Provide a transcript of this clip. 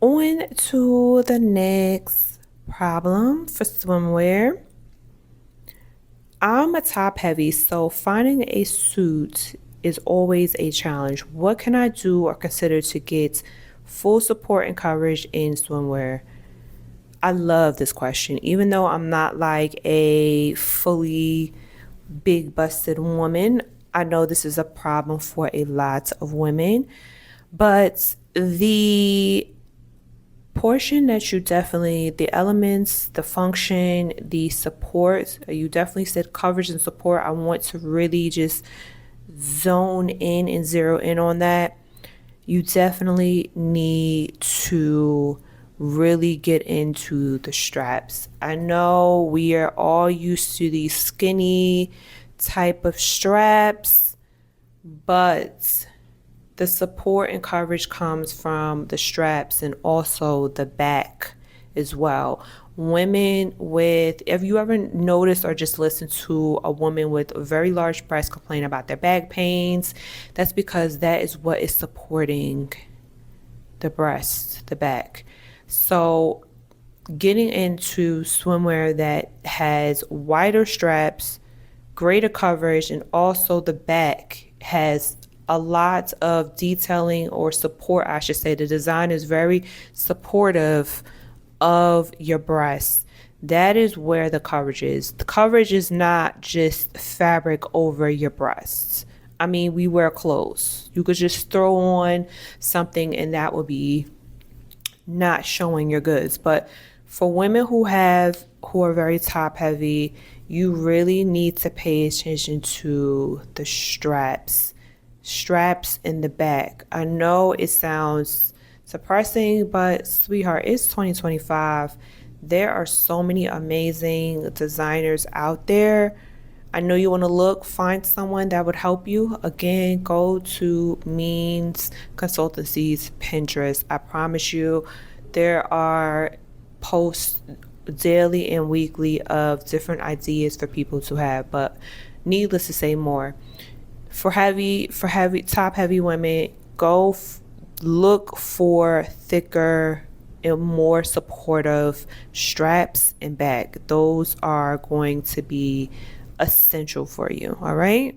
On to the next problem for swimwear. I'm a top heavy, so finding a suit is always a challenge. What can I do or consider to get full support and coverage in swimwear? I love this question. Even though I'm not like a fully big busted woman, I know this is a problem for a lot of women. But the portion that you definitely, the elements, the function, the support, you definitely said coverage and support. I want to really just zone in and zero in on that. You definitely need to really get into the straps. I know we are all used to these skinny type of straps, but the support and coverage comes from the straps and also the back as well. Women with, if you ever noticed or just listened to a woman with a very large breast complain about their back pains, that's because that is what is supporting the breast, the back. So getting into swimwear that has wider straps, greater coverage, and also the back has a lot of detailing or support, I should say. The design is very supportive of your breasts. That is where the coverage is. The coverage is not just fabric over your breasts. I mean, we wear clothes. You could just throw on something and that would be not showing your goods. But for women who are very top heavy, you really need to pay attention to the straps in the back. I know it sounds suppressing, but sweetheart, it's 2025. There are so many amazing designers out there. I know you want to find someone that would help you. Again, go to MIIEN Consultancy's Pinterest. I promise you, there are posts daily and weekly of different ideas for people to have, but needless to say more. For top heavy women, look for thicker and more supportive straps and back. Those are going to be essential for you. All right.